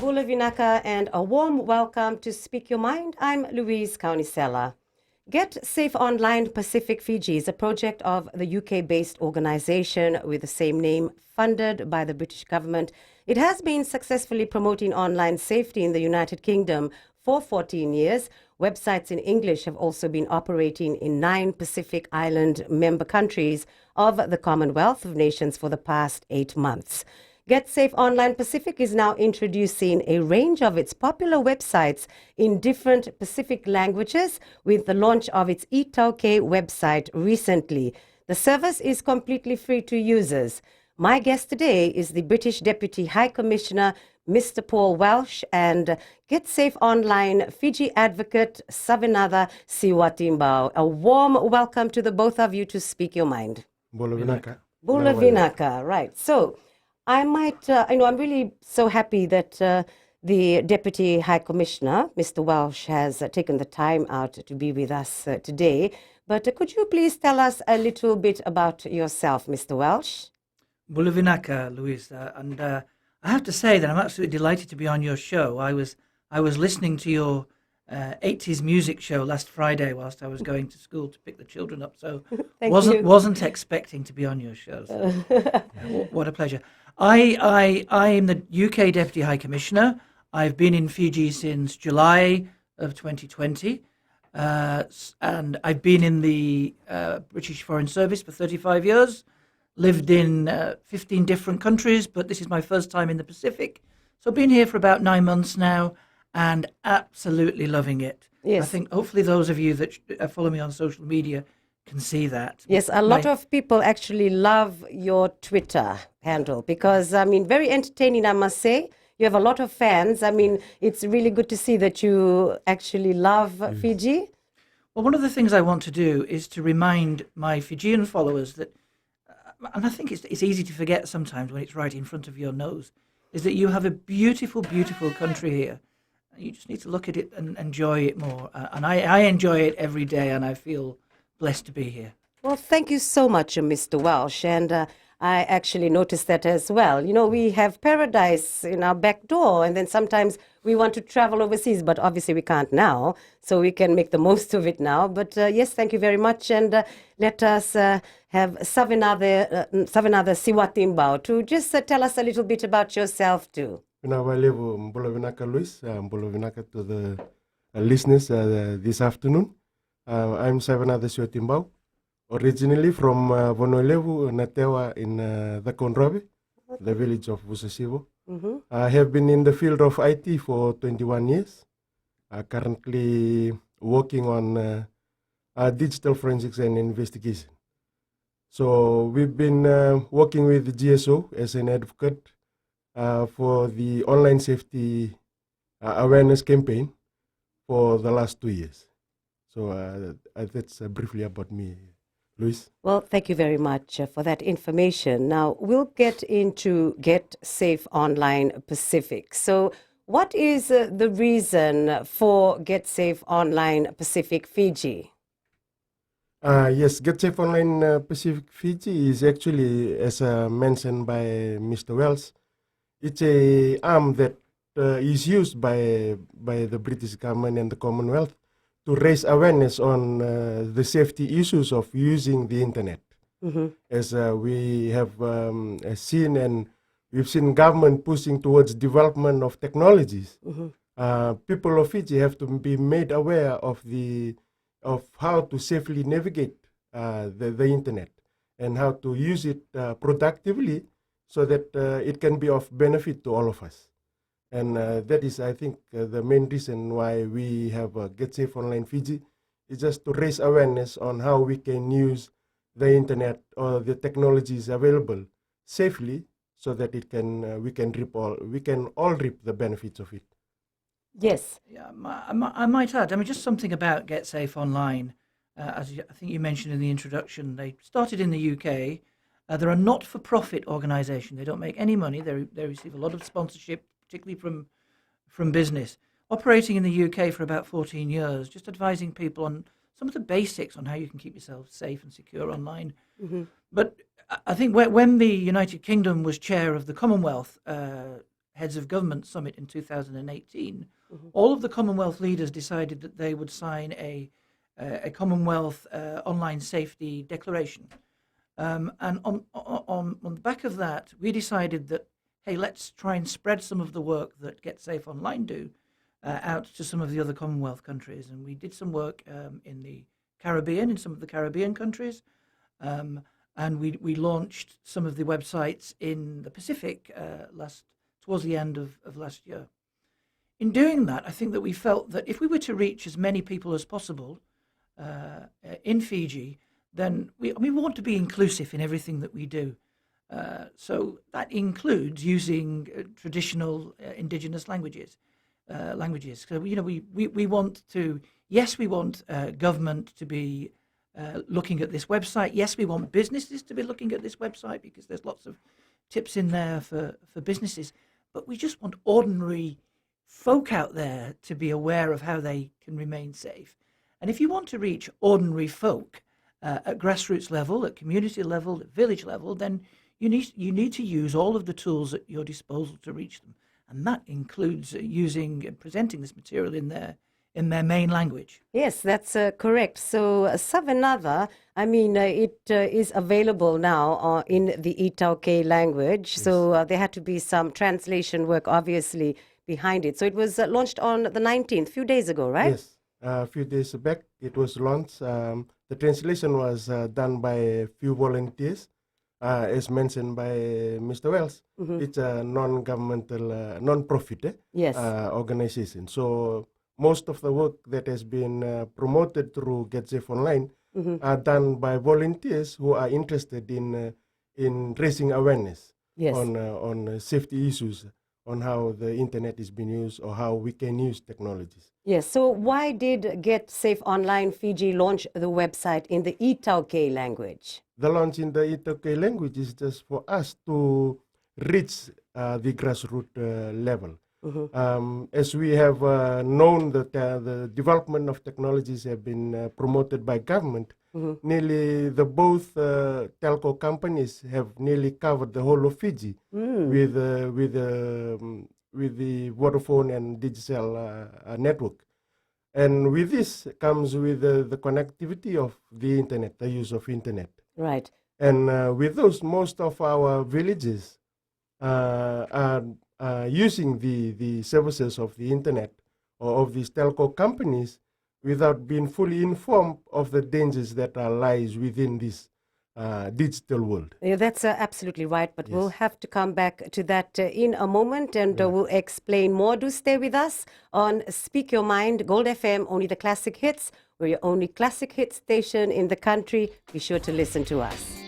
Bula Vinaka, and a warm welcome to Speak Your Mind. I'm Louise Kaunisela. Get Safe Online Pacific Fiji is a project of the UK-based organization with the same name, funded by the British government. It has been successfully promoting online safety in the United Kingdom for 14 years. Websites in English have also been operating in 9 Pacific Island member countries of the Commonwealth of Nations for the past 8 months. Get Safe Online Pacific is now introducing a range of its popular websites in different Pacific languages with the launch of its eTauke website recently. The service is completely free to users. My guest today is the British Deputy High Commissioner, Mr. Paul Welsh, and Get Safe Online Fiji advocate, Savinatha Siwatimbao. A warm welcome to the both of you to Speak Your Mind. Bula Vinaka. Bula Vinaka, right. So, I'm really so happy that the Deputy High Commissioner, Mr. Welsh, has taken the time out to be with us today. But could you please tell us a little bit about yourself, Mr. Welsh? Bula Vinaka, Louise, and I have to say that I'm absolutely delighted to be on your show. I was listening to your 80s music show last Friday whilst I was going to school to pick the children up, so wasn't expecting to be on your show. So, what a pleasure. I am the UK Deputy High Commissioner. I've been in Fiji since July of 2020, and I've been in the British Foreign Service for 35 years, lived in 15 different countries, but this is my first time in the Pacific. So I've been here for about 9 months now and absolutely loving it. Yes. I think hopefully those of you that follow me on social media can see that. Yes, a lot of people actually love your Twitter handle because, very entertaining, I must say. You have a lot of fans. It's really good to see that you actually love Fiji. Well, one of the things I want to do is to remind my Fijian followers that, and I think it's easy to forget sometimes when it's right in front of your nose, is that you have a beautiful, beautiful country here. You just need to look at it and enjoy it more. And I enjoy it every day, and I feel blessed to be here. Well, thank you so much, Mr. Welsh. And I actually noticed that as well. You know, we have paradise in our back door, and then sometimes we want to travel overseas, but obviously we can't now, so we can make the most of it now. But yes, thank you very much. And let us have Savinatha Siwatimbao to just tell us a little bit about yourself too. Bula Vinaka, Luis. Bula Vinaka to the listeners this afternoon. I'm Savinatha Siwatimbao, originally from Vonolevu, Natewa in the Konrabe, the village of Busasivo. I have been in the field of IT for 21 years, currently working on digital forensics and investigation. So we've been working with the GSO as an advocate for the online safety awareness campaign for the last 2 years. So that's briefly about me, Luis. Well, thank you very much for that information. Now, we'll get into Get Safe Online Pacific. So what is the reason for Get Safe Online Pacific Fiji? Yes, Get Safe Online Pacific Fiji is actually, as mentioned by Mr. Wells, it's a arm that is used by the British government and the Commonwealth to raise awareness on the safety issues of using the internet. As we have seen, and we've seen government pushing towards development of technologies, people of Fiji have to be made aware of how to safely navigate the internet and how to use it productively so that it can be of benefit to all of us. And that is, I think, the main reason why we have Get Safe Online Fiji, is just to raise awareness on how we can use the internet or the technologies available safely, so that it can we can all reap the benefits of it. Yes. Yeah, I might add. Just something about Get Safe Online. I think you mentioned in the introduction, they started in the UK. They're a not-for-profit organisation. They don't make any money. They receive a lot of sponsorship, particularly from business, operating in the UK for about 14 years, just advising people on some of the basics on how you can keep yourself safe and secure online. But I think when the United Kingdom was chair of the Commonwealth Heads of Government Summit in 2018, all of the Commonwealth leaders decided that they would sign a Commonwealth online safety declaration. And on the back of that, we decided that, hey, let's try and spread some of the work that Get Safe Online do out to some of the other Commonwealth countries. And we did some work in the Caribbean, in some of the Caribbean countries. And we launched some of the websites in the Pacific towards the end of last year. In doing that, I think that we felt that if we were to reach as many people as possible in Fiji, then we want to be inclusive in everything that we do. So that includes using traditional indigenous languages. So we want to. Yes, we want government to be looking at this website. Yes, we want businesses to be looking at this website because there's lots of tips in there for businesses. But we just want ordinary folk out there to be aware of how they can remain safe. And if you want to reach ordinary folk at grassroots level, at community level, at village level, then you need to use all of the tools at your disposal to reach them. And that includes using and presenting this material in their main language. Yes, that's correct. So Savanada, it is available now in the Itauke language. Yes. So there had to be some translation work, obviously, behind it. So it was launched on the 19th, a few days ago, right? Yes, a few days back it was launched. The translation was done by a few volunteers, as mentioned by Mr. Wells. It's a non-governmental, non-profit organization. So most of the work that has been promoted through Get Safe Online are done by volunteers who are interested in raising awareness on safety issues, on how the internet is being used or how we can use technologies. Yes, so why did Get Safe Online Fiji launch the website in the Itauke language? The launch in the Itauke language is just for us to reach the grassroots level. As we have known that the development of technologies have been promoted by government, nearly both telco companies have nearly covered the whole of Fiji with the Vodafone and Digicel network. And with this comes with the connectivity of the internet, the use of internet. Right. And with those, most of our villages are using the services of the internet or of these telco companies without being fully informed of the dangers that lies within this digital world. Yeah, that's absolutely right, but we'll have to come back to that in a moment, and we'll explain more. Do stay with us on Speak Your Mind, Gold FM, only the classic hits. We're your only classic hit station in the country. Be sure to listen to us.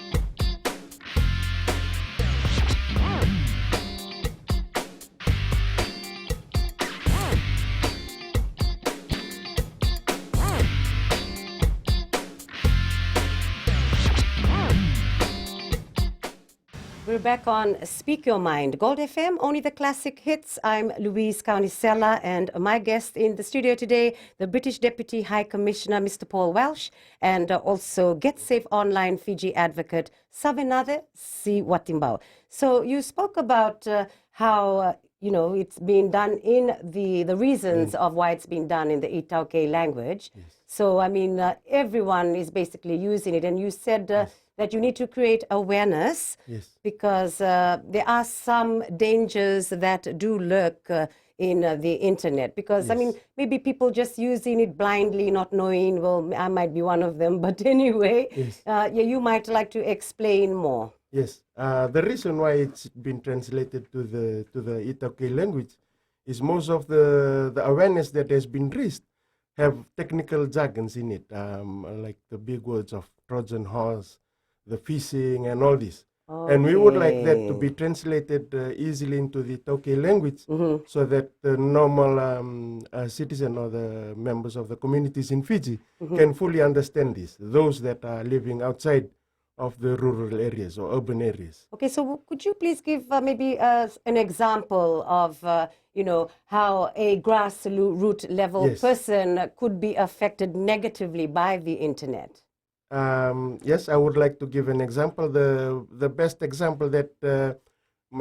We're back on Speak Your Mind, Gold FM, only the classic hits. I'm Louise Kaunisella, and my guest in the studio today, the British Deputy High Commissioner, Mr. Paul Welsh, and also Get Safe Online Fiji advocate, Savinade Siwatimbao. So you spoke about how it's being done in the reasons of why it's being done in the Itauke language. Yes. So, everyone is basically using it. And you said that you need to create awareness because there are some dangers that do lurk in the internet. Because, maybe people just using it blindly, not knowing, well, I might be one of them. But anyway, you might like to explain more. Yes, the reason why it's been translated to the Itauke language is most of the awareness that has been raised have technical jargons in it, like the big words of Trojan horse, the phishing, and all this. Okay. And we would like that to be translated easily into the Itauke language so that the normal citizen or the members of the communities in Fiji can fully understand this, those that are living outside of the rural areas or urban areas. Okay, so could you please give maybe an example of, how a grassroots level person could be affected negatively by the internet? Yes, I would like to give an example. The best example that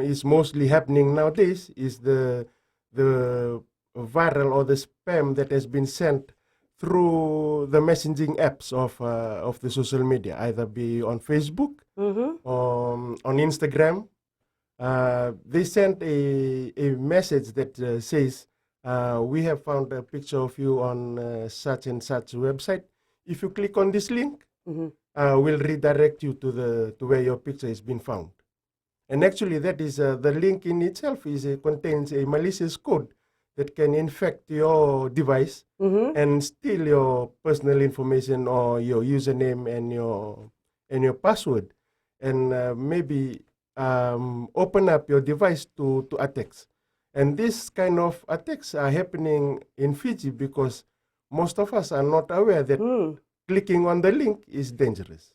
is mostly happening nowadays is the viral or the spam that has been sent through the messaging apps of the social media, either be on Facebook or on Instagram. They sent a message that says, we have found a picture of you on such and such website. If you click on this link, we'll redirect you to where your picture has been found. And actually, that is the link in itself contains a malicious code that can infect your device and steal your personal information or your username and your password, and maybe open up your device to attacks. And this kind of attacks are happening in Fiji because most of us are not aware that clicking on the link is dangerous.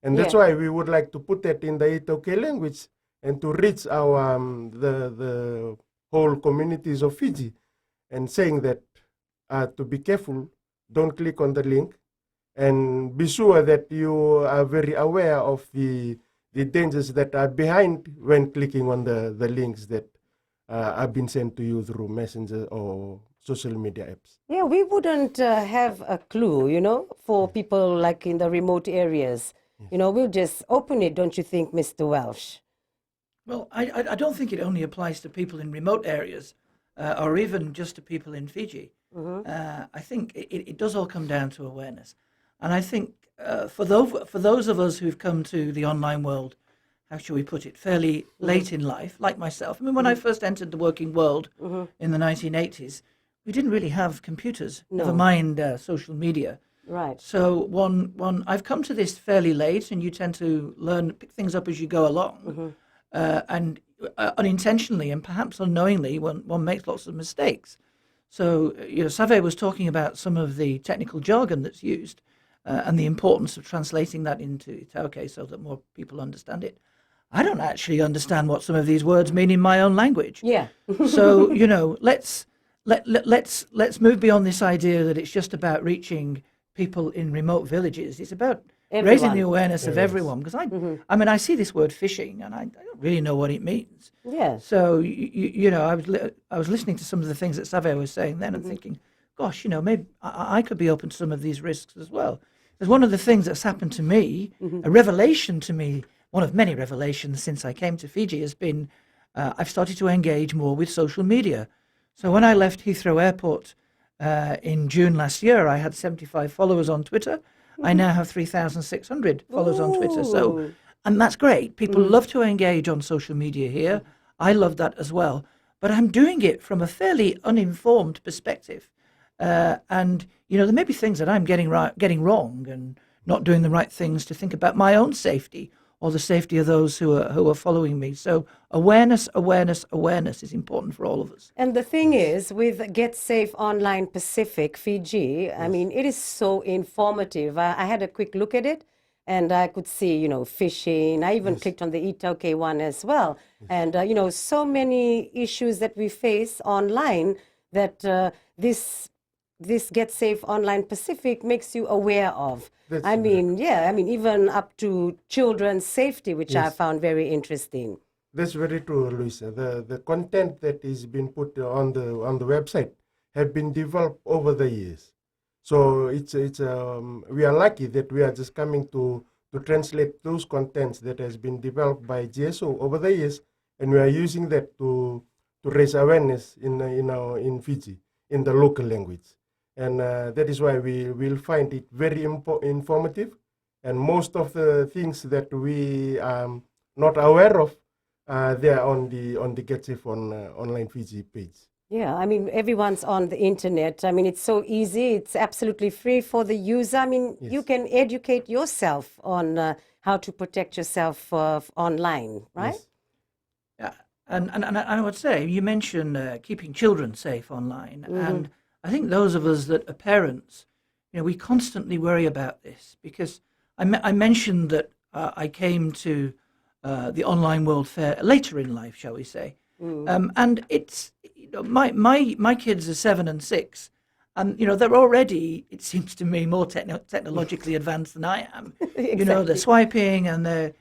And that's why we would like to put that in the Itoke language and to reach our the whole communities of Fiji, and saying that to be careful, don't click on the link, and be sure that you are very aware of the dangers that are behind when clicking on the links that are being sent to you through Messenger or social media apps. Yeah, we wouldn't have a clue, for people like in the remote areas. We'll just open it, don't you think, Mr. Welsh? Well, I don't think it only applies to people in remote areas or even just to people in Fiji. I think it does all come down to awareness. And I think for those of us who've come to the online world, how shall we put it, fairly late in life, like myself. I mean, when I first entered the working world in the 1980s, we didn't really have computers, never mind social media. Right. So I've come to this fairly late, and you tend to pick things up as you go along. And unintentionally and perhaps unknowingly, one makes lots of mistakes. So, Save was talking about some of the technical jargon that's used and the importance of translating that into Itaukei so that more people understand it. I don't actually understand what some of these words mean in my own language. Yeah. So, let's move beyond this idea that it's just about reaching people in remote villages. It's about raising the awareness of everyone, because I mean, I see this word phishing and I don't really know what it means. Yeah. So I was listening to some of the things that Save was saying then and thinking, gosh, maybe I could be open to some of these risks as well. Because one of the things that's happened to me, a revelation to me, one of many revelations since I came to Fiji, has been I've started to engage more with social media. So when I left Heathrow Airport in June last year, I had 75 followers on Twitter. I now have 3,600 followers on Twitter. So, and that's great. People love to engage on social media here. I love that as well. But I'm doing it from a fairly uninformed perspective. And, there may be things that I'm getting wrong and not doing the right things to think about my own safety or the safety of those who are following me. So awareness is important for all of us. And the thing is, with Get Safe Online Pacific Fiji, I mean, it is so informative. I had a quick look at it, and I could see, phishing. I even clicked on the Itoke one as well. And, so many issues that we face online that this Get Safe Online Pacific makes you aware of. Even up to children's safety, which I found very interesting. That's very true, Luisa. The content that is being put on the website have been developed over the years. So it's we are lucky that we are just coming to translate those contents that has been developed by GSO over the years, and we are using that to raise awareness in Fiji in the local language. And that is why we will find it very informative. And most of the things that we are not aware of, they are on the Get Safe Online Fiji page. Yeah, I mean, everyone's on the internet. I mean, it's so easy. It's absolutely free for the user. I mean, you can educate yourself on how to protect yourself online, right? Yes. Yeah, and I would say, you mentioned keeping children safe online. And I think those of us that are parents, we constantly worry about this, because I mentioned that I came to the online world fair later in life, shall we say. And it's, my kids are 7 and 6, and, they're already, it seems to me, more technologically advanced than I am. Exactly. They're swiping, and they're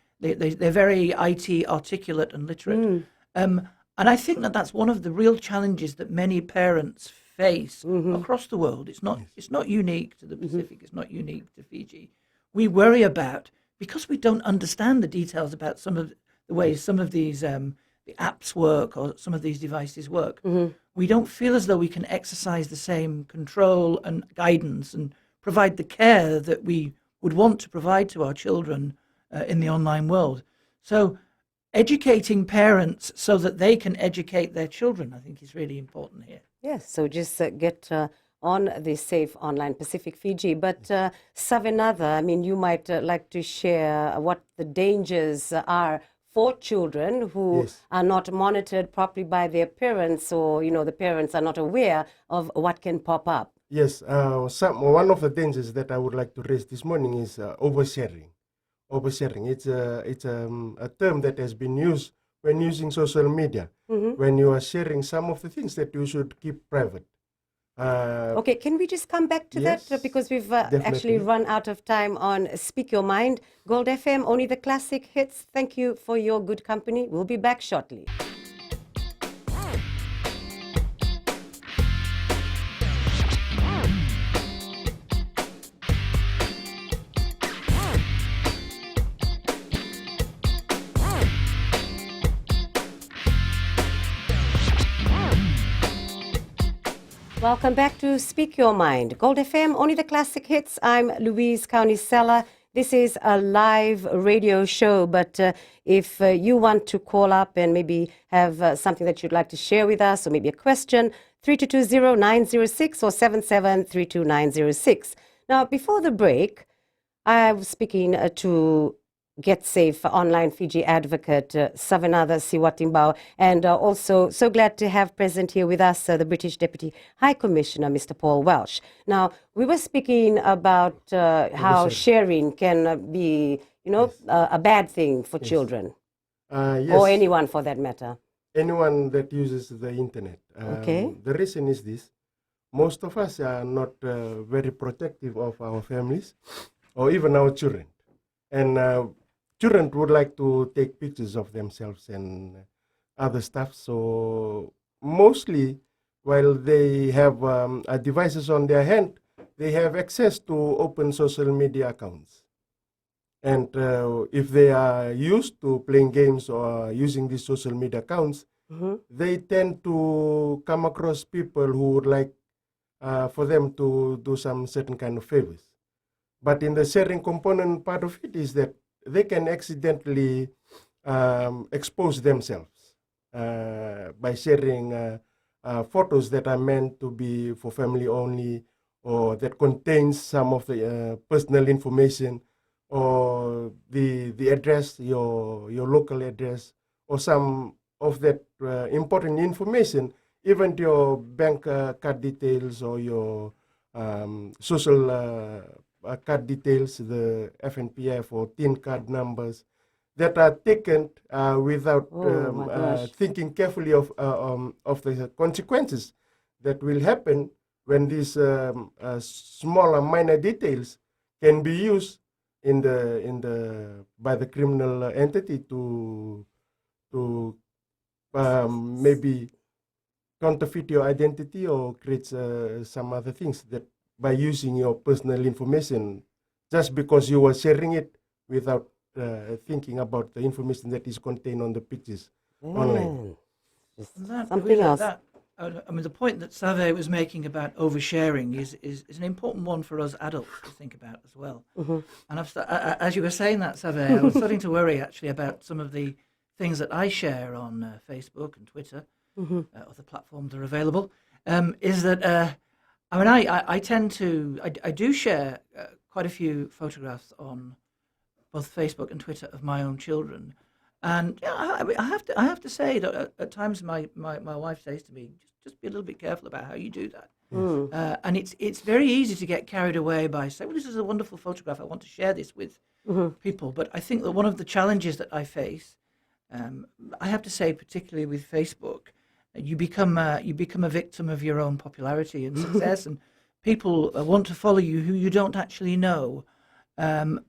very IT articulate and literate. And I think that that's one of the real challenges that many parents face across the world. It's not unique to the Pacific. It's not unique to Fiji. We worry about, because we don't understand the details about some of the ways some of these the apps work or some of these devices work. We don't feel as though we can exercise the same control and guidance and provide the care that we would want to provide to our children in the online world. So educating parents so that they can educate their children, I think, is really important here. Yes, so just get on the Safe Online Pacific Fiji. But Savinatha, I mean, you might like to share what the dangers are for children who are not monitored properly by their parents, or, the parents are not aware of what can pop up. Yes, one of the dangers that I would like to raise this morning is oversharing. Oversharing. It's a term that has been used when using social media, when you are sharing some of the things that you should keep private. Okay, can we just come back to that? Because we've actually run out of time on Speak Your Mind. Gold FM, only the classic hits. Thank you for your good company. We'll be back shortly. Welcome back to Speak Your Mind. Gold FM, only the classic hits. I'm Louise Kaunisella. This is a live radio show, but if you want to call up and maybe have something that you'd like to share with us, or maybe a question, 3220-906 or 77-32906. Now, before the break, I was speaking to Get Safe Online Fiji advocate Savinatha Siwatimbao, and also so glad to have present here with us the British Deputy High Commissioner, Mr. Paul Welsh. Now, we were speaking about how sharing can be, a bad thing for children, or anyone for that matter. Anyone that uses the internet. Okay. The reason is this: most of us are not very protective of our families or even our children, and children would like to take pictures of themselves and other stuff. So mostly, while they have devices on their hand, they have access to open social media accounts. And if they are used to playing games or using these social media accounts, they tend to come across people who would like for them to do some certain kind of favors. But in the sharing component part of it is that they can accidentally expose themselves by sharing photos that are meant to be for family only, or that contains some of the personal information, or the address, your local address, or some of that important information, even your bank card details or your social card details, the FNPF or TIN card numbers, that are taken without thinking carefully of the consequences that will happen when these small and minor details can be used by the criminal entity to maybe counterfeit your identity or create some other things that by using your personal information, just because you were sharing it without thinking about the information that is contained on the pictures online. Something else. The point that Save was making about oversharing is an important one for us adults to think about as well. And as you were saying that, Save, I was starting to worry actually about some of the things that I share on Facebook and Twitter, other platforms are available, is that I do share quite a few photographs on both Facebook and Twitter of my own children, and I have to say that at times my wife says to me, just be a little bit careful about how you do that. And it's very easy to get carried away by saying, well, this is a wonderful photograph, I want to share this with people. But I think that one of the challenges that I face, I have to say, particularly with Facebook, you become a victim of your own popularity and success, and people want to follow you who you don't actually know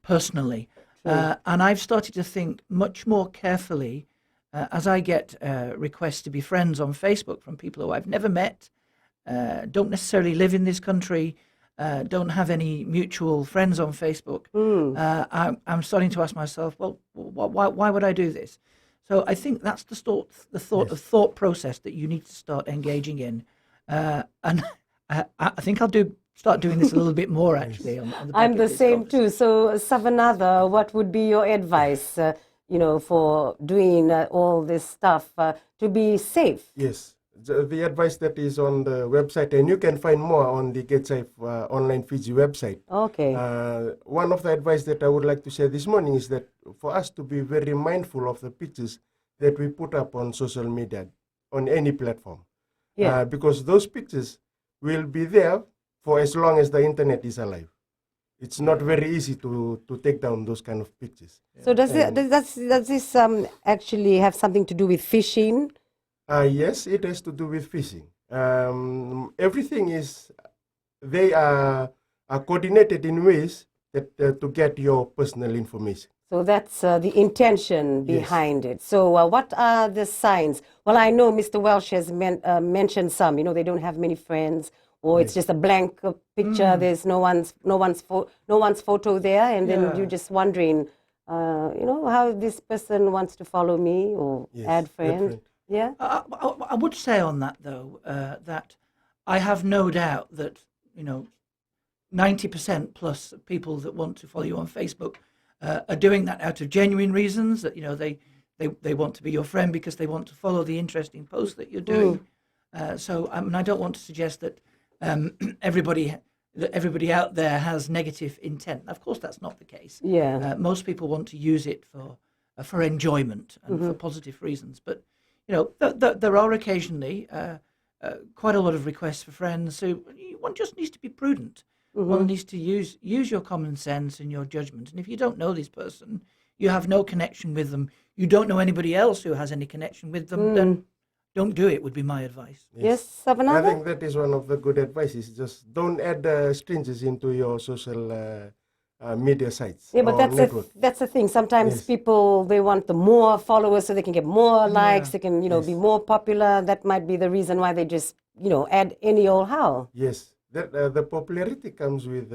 personally. And I've started to think much more carefully as I get requests to be friends on Facebook from people who I've never met, don't necessarily live in this country, don't have any mutual friends on Facebook, I'm starting to ask myself, well, why would I do this? So I think that's the thought process that you need to start engaging in, and I think I'll start doing this a little bit more actually. On the back I'm of the this same too. conversation. So, Savanatha, what would be your advice, for doing all this stuff to be safe? Yes, the advice that is on the website, and you can find more on the Get Safe Online Fiji website. Okay. One of the advice that I would like to share this morning is that for us to be very mindful of the pictures that we put up on social media, on any platform. Yeah. Because those pictures will be there for as long as the internet is alive. It's not very easy to take down those kind of pictures. So does this actually have something to do with phishing? Yes, it has to do with phishing. Everything they are coordinated in ways that to get your personal information. So that's the intention behind it. So what are the signs? Well, I know Mr. Welsh has mentioned some. They don't have many friends, or it's just a blank picture. There's no one's photo there, and then you're just wondering, how this person wants to follow me or add friend. Yeah. I would say on that though that I have no doubt that 90% plus of people that want to follow you on Facebook are doing that out of genuine reasons. That they want to be your friend because they want to follow the interesting posts that you're doing. So I don't want to suggest that everybody out there has negative intent. Of course, that's not the case. Yeah. Most people want to use it for enjoyment and for positive reasons. But there are occasionally quite a lot of requests for friends. So one just needs to be prudent. One needs to use your common sense and your judgment. And if you don't know this person, you have no connection with them, you don't know anybody else who has any connection with them, then don't do it, would be my advice. Yes, I Savanatha? think that is one of the good advices. Just don't add strangers into your social media sites. Yeah, but that's the thing. Sometimes people, they want the more followers so they can get more likes, they can, be more popular. That might be the reason why they just, add any old how. Yes, that the popularity comes with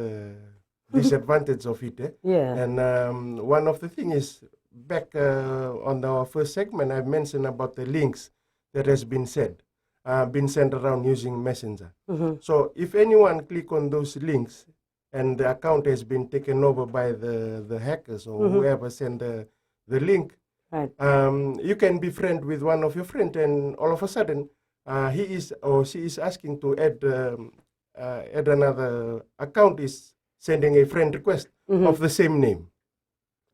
disadvantage of it. Yeah. And one of the thing is, back on our first segment, I mentioned about the links that has been sent around using Messenger. So if anyone click on those links and the account has been taken over by the hackers or whoever sent the link, right. You can be friend with one of your friends, and all of a sudden he is or she is asking to add another account, is sending a friend request of the same name.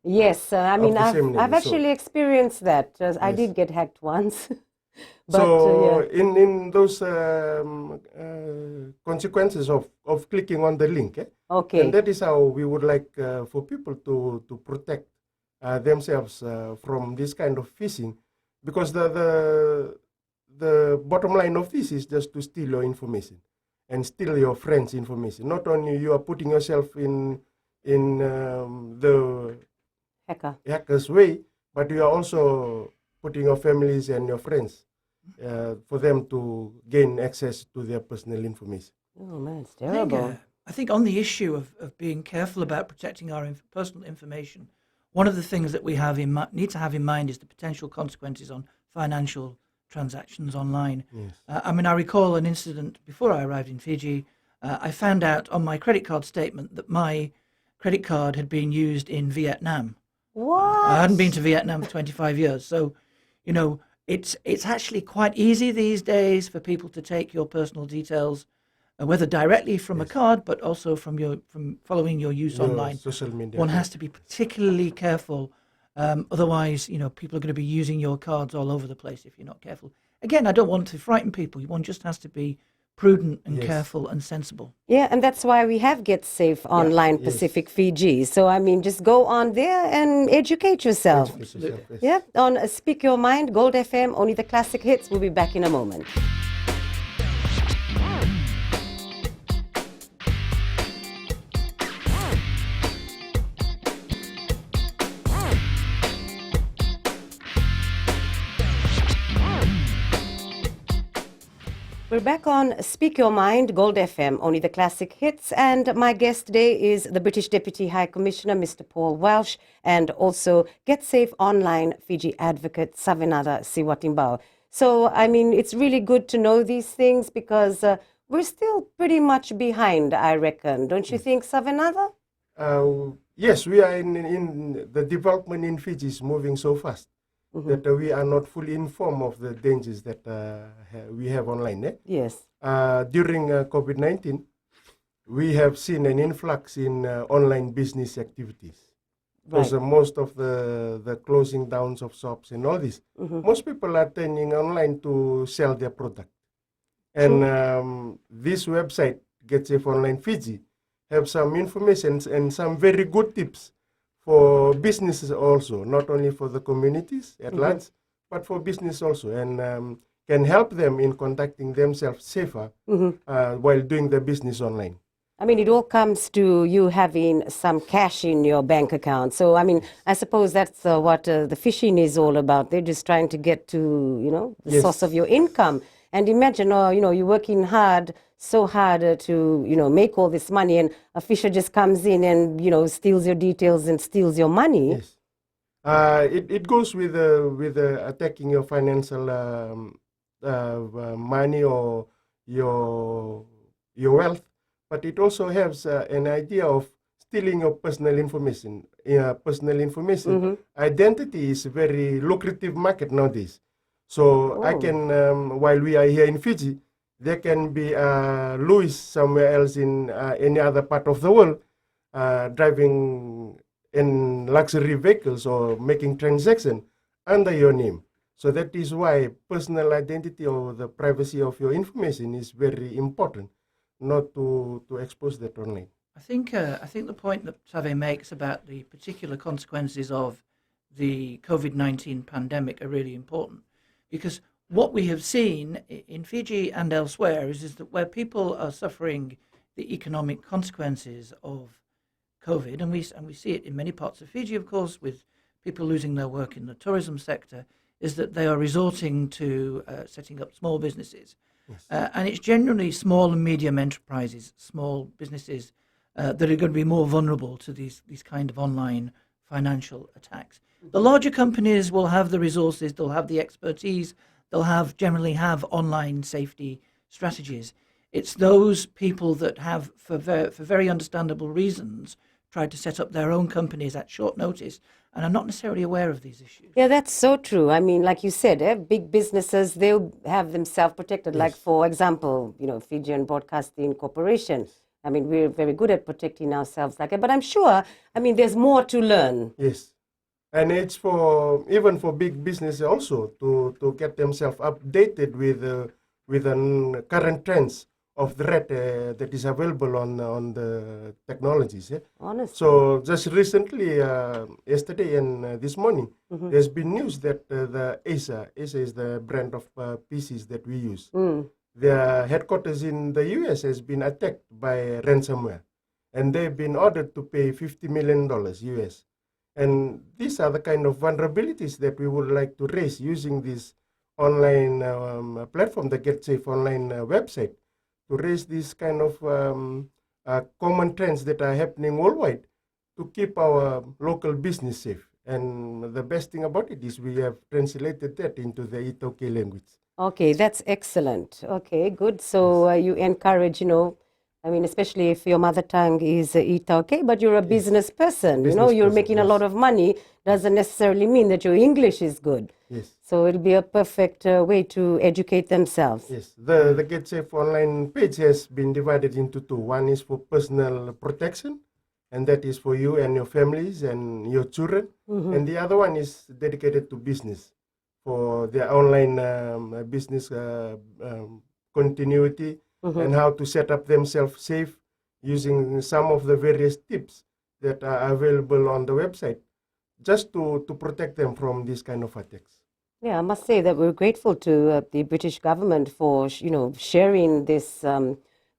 Yes, I mean, I've actually So, experienced that. I did get hacked once. But, so in those consequences of clicking on the link, okay. and that is how we would like for people to protect themselves from this kind of phishing, because the bottom line of this is just to steal your information and steal your friends' information. Not only you are putting yourself in the hacker's way, but you are also putting your families and your friends for them to gain access to their personal information. Oh man, it's terrible. I think on the issue of being careful about protecting our personal information, one of the things that we need to have in mind is the potential consequences on financial transactions online. Yes. I recall an incident before I arrived in Fiji. I found out on my credit card statement that my credit card had been used in Vietnam. What? I hadn't been to Vietnam for 25 years. So, it's actually quite easy these days for people to take your personal details, whether directly from a card, but also from following your use online. Social media. One has to be particularly careful. Otherwise, people are going to be using your cards all over the place if you're not careful. Again, I don't want to frighten people. One just has to be prudent and careful and sensible. Yeah, and that's why we have Get Safe Online Pacific Fiji. So, just go on there and educate yourself. Yeah, on Speak Your Mind, Gold FM, only the classic hits. We'll be back in a moment. We're back on Speak Your Mind, Gold FM, only the classic hits. And my guest today is the British Deputy High Commissioner, Mr. Paul Welsh, and also Get Safe Online Fiji advocate, Savinatha Siwatimbao. So, I mean, it's really good to know these things because we're still pretty much behind, I reckon. Don't you think, Savinatha? Yes, we are in the development in Fiji is moving so fast that we are not fully informed of the dangers that we have online. Yes. During COVID-19, we have seen an influx in online business activities. Because most of the closing downs of shops and all this, most people are turning online to sell their product. And this website, Get Safe Online Fiji, have some information and some very good tips for businesses also, not only for the communities at large, but for business also, and can help them in conducting themselves safer while doing the business online. I mean, it all comes to you having some cash in your bank account. So, I mean, I suppose that's what the phishing is all about. They're just trying to get to, you know, the source of your income. And imagine, you know, you're working hard, so hard to, you know, make all this money, and a fisher just comes in and, you know, steals your details and steals your money. Yes. It goes with attacking your financial money or your wealth, but it also has an idea of stealing your personal information. Identity is a very lucrative market nowadays. So I can, while we are here in Fiji, there can be Louis somewhere else in any other part of the world driving in luxury vehicles or making transactions under your name. So that is why personal identity or the privacy of your information is very important, not to expose that online. I think the point that Save makes about the particular consequences of the COVID-19 pandemic are really important, because what we have seen in Fiji and elsewhere is that where people are suffering the economic consequences of COVID, and we see it in many parts of Fiji, of course, with people losing their work in the tourism sector, is that they are resorting to setting up small businesses. Yes. And it's generally small and medium enterprises, small businesses that are going to be more vulnerable to these kind of online financial attacks. The larger companies will have the resources, they'll have the expertise, they'll generally have online safety strategies. It's those people that have, for very understandable reasons, tried to set up their own companies at short notice and are not necessarily aware of these issues. Yeah, that's so true. I mean, like you said, big businesses, they'll have themselves protected. Yes. Like, for example, you know, Fijian Broadcasting Corporation. I mean, we're very good at protecting ourselves like that. But I'm sure, I mean, there's more to learn. Yes. And it's even for big business also to get themselves updated with the current trends of threat that is available on the technologies. Yeah? Honestly. So just recently, yesterday and this morning, there's been news that the Acer is the brand of PCs that we use. Their headquarters in the US has been attacked by ransomware, and they've been ordered to pay $50 million US. And these are the kind of vulnerabilities that we would like to raise using this online platform, the Get Safe Online website, to raise these kind of common trends that are happening worldwide to keep our local business safe. And the best thing about it is we have translated that into the Itoke language. Okay, that's excellent. Okay, good. So you encourage, you know, I mean, especially if your mother tongue is Itoke, but you're a business person, you know, you're making a lot of money, doesn't necessarily mean that your English is good. Yes. So it'll be a perfect way to educate themselves. Yes. The Get Safe Online page has been divided into two. One is for personal protection, and that is for you and your families and your children. And the other one is dedicated to business, for their online business continuity, and how to set up themselves safe using some of the various tips that are available on the website, just to protect them from these kind of attacks. Yeah, I must say that we're grateful to the British government for, you know, sharing this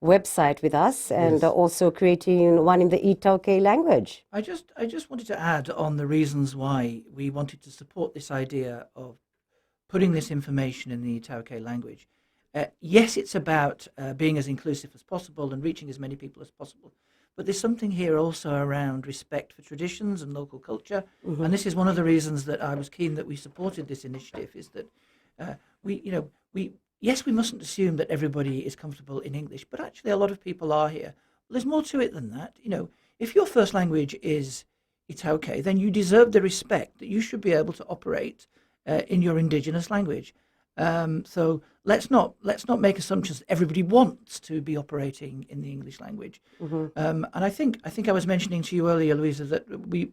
website with us, and also creating one in the Itoke language. I just wanted to add on the reasons why we wanted to support this idea of putting this information in the Itoke language. yes, it's about being as inclusive as possible and reaching as many people as possible. But there's something here also around respect for traditions and local culture. And this is one of the reasons that I was keen that we supported this initiative, is that we mustn't assume that everybody is comfortable in English, but actually a lot of people are here. Well, there's more to it than that. If your first language is Itaukei, then you deserve the respect that you should be able to operate in your indigenous language. So let's not make assumptions that everybody wants to be operating in the English language. And I think I was mentioning to you earlier, Louisa, that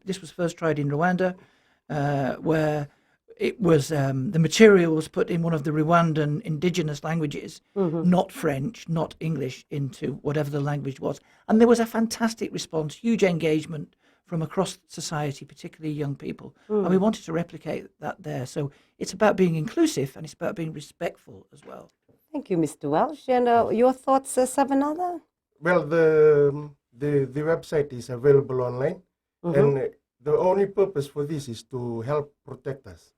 this was first tried in Rwanda, where it was the material was put in one of the Rwandan indigenous languages, not French, not English, into whatever the language was, and there was a fantastic response, huge engagement from across society, particularly young people. And we wanted to replicate that there. So it's about being inclusive and it's about being respectful as well. Thank you, Mr. Welsh. And your thoughts, Savanada? Well, the website is available online, and the only purpose for this is to help protect us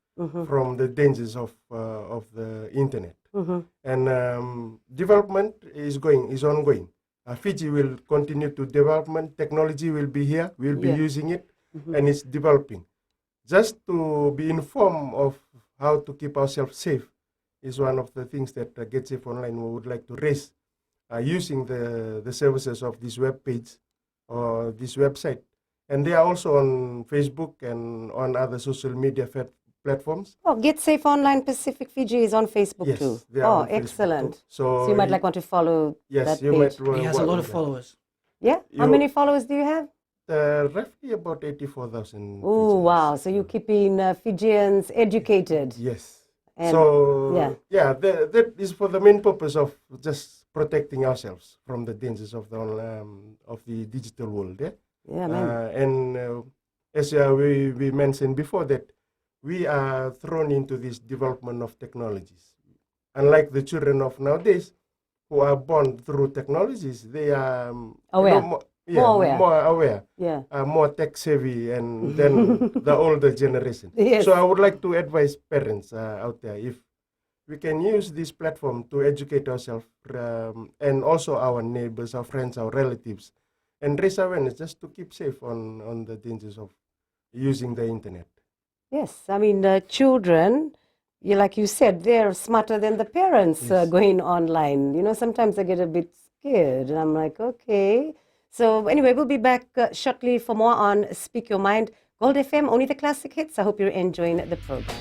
from the dangers of the internet. And development is ongoing. Fiji will continue to development. Technology will be here. We'll be using it, and it's developing. Just to be informed of how to keep ourselves safe is one of the things that Get Safe Online would like to raise, using the services of this web page or this website. And they are also on Facebook and on other social media platforms. Oh, Get Safe Online Pacific Fiji is on Facebook Yes, too. they are Oh, on Facebook excellent. too. So you might want to follow that page. He has a lot of followers. Yeah? How many followers do you have? Roughly about 84,000. Oh, wow. So you're keeping Fijians educated. Yes. And, that is for the main purpose of just protecting ourselves from the dangers of the digital world. Yeah, man. And as we mentioned before, that we are thrown into this development of technologies. Unlike the children of nowadays, who are born through technologies, they are aware. more aware, yeah, more tech savvy, and than the older generation. Yes. So I would like to advise parents out there, if we can use this platform to educate ourselves and also our neighbors, our friends, our relatives, and raise awareness just to keep safe on the dangers of using the internet. Yes, I mean, children, like you said, they're smarter than the parents going online. Sometimes I get a bit scared. And I'm like, okay. So anyway, we'll be back shortly for more on Speak Your Mind. Gold FM, only the classic hits. I hope you're enjoying the program.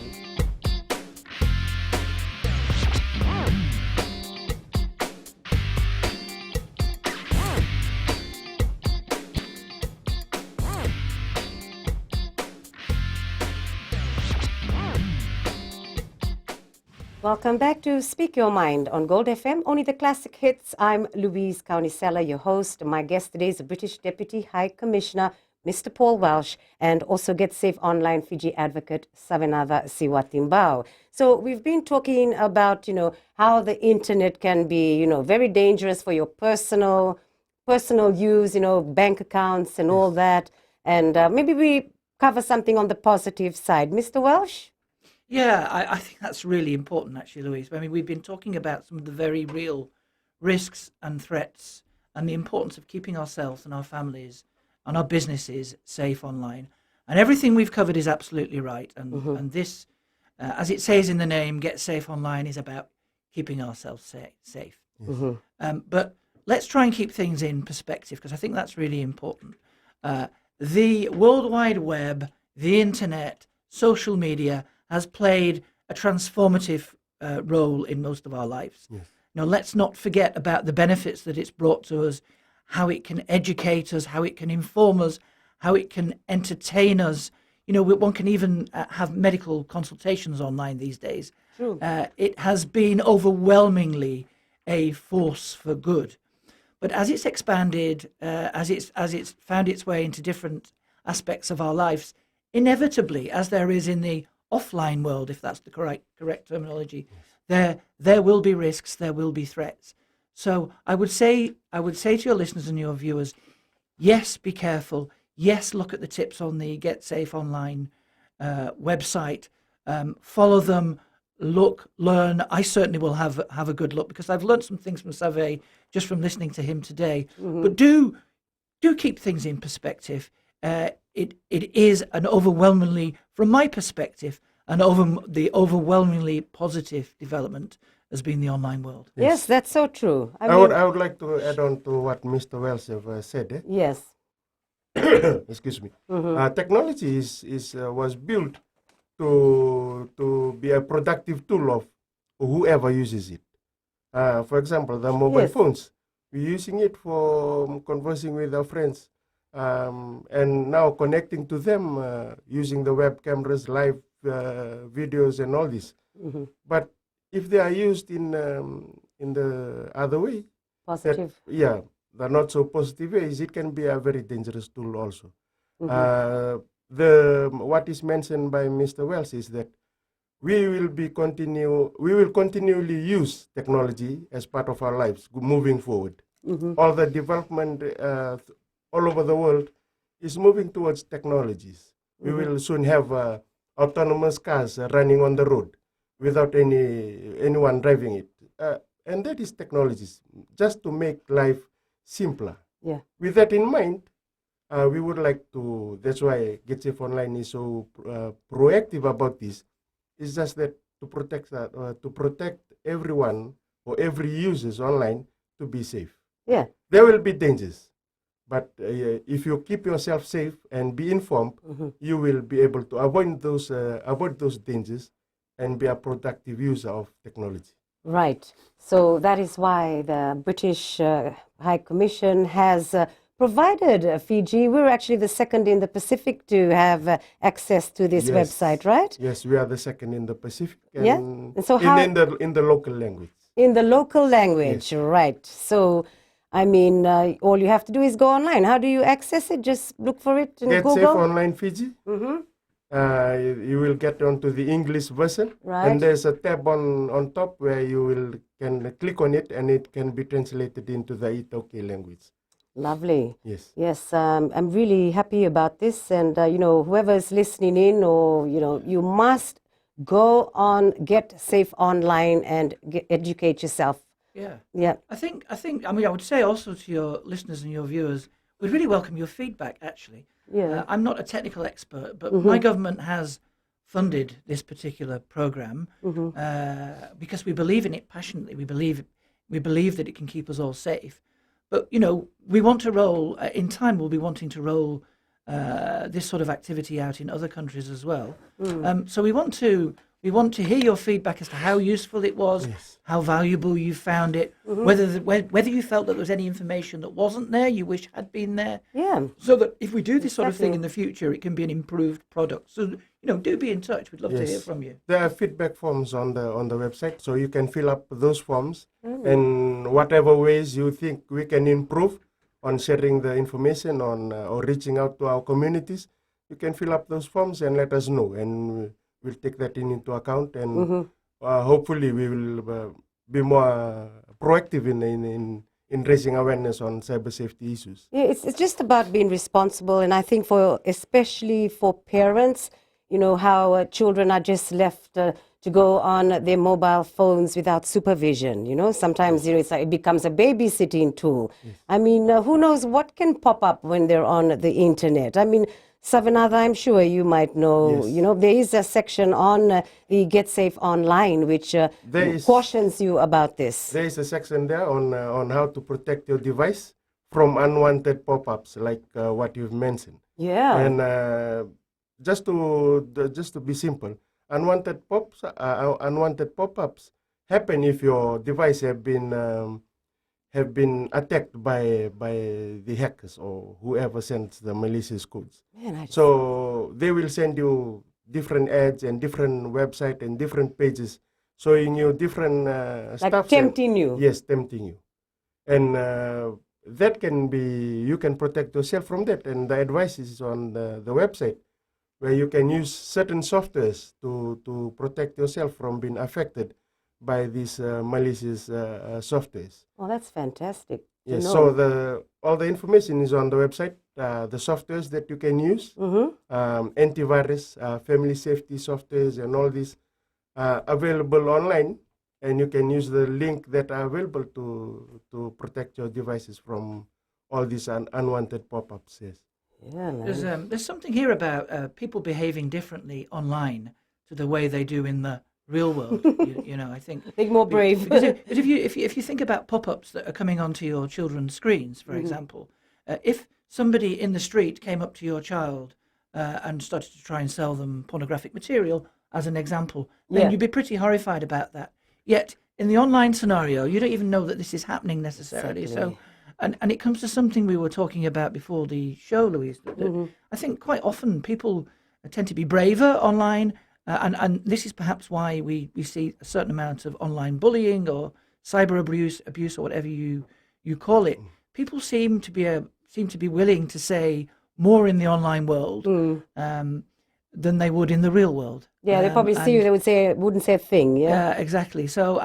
Welcome back to Speak Your Mind on Gold FM, only the classic hits. I'm Louise Kaunisella, your host. My guest today is the British Deputy High Commissioner, Mr. Paul Welsh, and also Get Safe Online Fiji advocate, Savinava Siwatimbao. So we've been talking about, how the internet can be, very dangerous for your personal use, bank accounts and all that. And maybe we cover something on the positive side. Mr. Welsh? Yeah, I think that's really important, actually, Louise. I mean, we've been talking about some of the very real risks and threats and the importance of keeping ourselves and our families and our businesses safe online. And everything we've covered is absolutely right. And this, as it says in the name, Get Safe Online, is about keeping ourselves safe. But let's try and keep things in perspective, because I think that's really important. The World Wide Web, the internet, social media has played a transformative role in most of our lives. Yes. Now, let's not forget about the benefits that it's brought to us, how it can educate us, how it can inform us, how it can entertain us. One can even have medical consultations online these days. True. It has been overwhelmingly a force for good. But as it's expanded, as it's found its way into different aspects of our lives, inevitably, as there is in the offline world, if that's the correct terminology, there will be risks, there will be threats. So I would say to your listeners and your viewers, yes, be careful. Yes, look at the tips on the Get Safe Online website. Follow them. look, learn. I certainly will have a good look because I've learned some things from Save just from listening to him today. But do keep things in perspective. It is an overwhelmingly, from my perspective, the overwhelmingly positive development has been the online world. Yes, that's so true. I would like to add on to what Mr. Wells have said. Yes. Excuse me. Technology was built to be a productive tool of whoever uses it. For example, the mobile phones. We're using it for conversing with our friends, and now connecting to them using the web cameras, live videos, and all this. But if they are used in the other way, Positive. the not so positive ways, it can be a very dangerous tool also. What is mentioned by Mr. Wells is that we will continually use technology as part of our lives moving forward. All the development all over the world is moving towards technologies. We will soon have autonomous cars running on the road without anyone driving it. And that is technologies, just to make life simpler. Yeah. With that in mind, we would like to, that's why Get Safe Online is so proactive about this. It's just that to protect everyone or every users online to be safe. Yeah. There will be dangers, but if you keep yourself safe and be informed, you will be able to avoid those dangers and be a productive user of technology. Right. So that is why the British High Commission has provided Fiji. We're actually the second in the Pacific to have access to this website, right? Yes, we are the second in the Pacific. And Yeah. And so in the local language. In the local language, right? So, I mean, all you have to do is go online. How do you access it? Just look for it in Get Google. Safe Online Fiji. You will get onto the English version, Right. and there's a tab on top where you can click on it, and it can be translated into the Itoke language. Lovely. Yes. Yes, I'm really happy about this. And, whoever's listening in or, you must go on Get Safe Online and educate yourself. Yeah. Yeah. I think, I would say also to your listeners and your viewers, we'd really welcome your feedback, actually. Yeah. I'm not a technical expert, but my government has funded this particular program because we believe in it passionately. We believe that it can keep us all safe. But, we want to roll, in time we'll be wanting to roll this sort of activity out in other countries as well. So we want to hear your feedback as to how useful it was, how valuable you found it, whether you felt that there was any information that wasn't there, you wish had been there. Yeah. So that if we do this sort of thing in the future, it can be an improved product. So, do be in touch. We'd love to hear from you. There are feedback forms on the website, so you can fill up those forms, and whatever ways you think we can improve on sharing the information or reaching out to our communities, you can fill up those forms and let us know, and we'll take that into account, and hopefully we will be more proactive in raising awareness on cyber safety issues. Yeah, it's just about being responsible. And I think especially for parents, how children are just left to go on their mobile phones without supervision. Sometimes, it's like it becomes a babysitting tool. I mean, who knows what can pop up when they're on the internet? I mean, Savanatha, I'm sure you might know, there is a section on the Get Safe Online which cautions you about this. There is a section there on how to protect your device from unwanted pop-ups, like what you've mentioned. Yeah. And just to be simple, unwanted pop-ups happen if your device have been attacked by the hackers or whoever sends the malicious codes. Man, so they will send you different ads and different website and different pages showing you different stuff. Like tempting you. Yes, tempting you. And that can be, you can protect yourself from that. And the advice is on the website, where you can use certain softwares to protect yourself from being affected by these malicious softwares. Oh, that's fantastic. Yes, so all the information is on the website, the softwares that you can use, antivirus, family safety softwares, and all these available online, and you can use the link that are available to protect your devices from all these unwanted pop-ups. Yes. Yeah, man. There's something here about people behaving differently online to the way they do in the real world. You know, I think Think more brave. because if you think about pop-ups that are coming onto your children's screens, for example, if somebody in the street came up to your child and started to try and sell them pornographic material, as an example, then Yeah. you'd be pretty horrified about that. Yet in the online scenario, you don't even know that this is happening necessarily. Exactly. So, and it comes to something we were talking about before the show, Louise. That I think quite often people tend to be braver online, and this is perhaps why we see a certain amount of online bullying or cyber abuse or whatever you call it. People seem to be willing to say more in the online world than they would in the real world. Yeah, they probably see you, they wouldn't say a thing, yeah? Yeah, exactly. So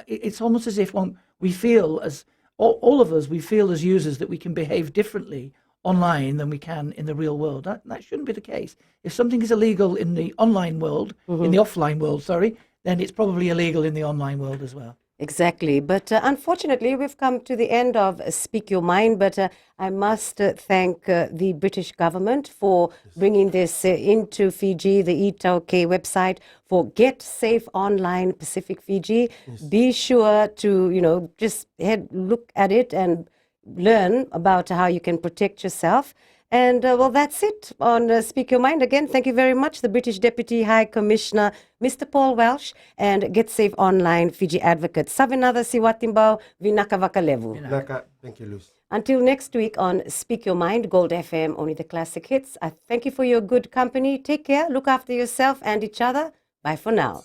it's almost as if we feel as all of us, we feel as users that we can behave differently online than we can in the real world. That shouldn't be the case. If something is illegal in the online world, in the offline world, sorry, then it's probably illegal in the online world as well. Exactly. But unfortunately, we've come to the end of Speak Your Mind. But I must thank the British government for bringing this into Fiji, the Itaukei website for Get Safe Online Pacific Fiji. Be sure to, just look at it and learn about how you can protect yourself. And well, that's it on Speak Your Mind. Again, thank you very much, the British Deputy High Commissioner, Mr. Paul Welsh, and Get Safe Online Fiji Advocate, Savinatha Siwatimbao Vinakavakalevu. Naka, thank you, Luis. Until next week on Speak Your Mind, Gold FM, only the classic hits. I thank you for your good company. Take care, look after yourself and each other. Bye for now.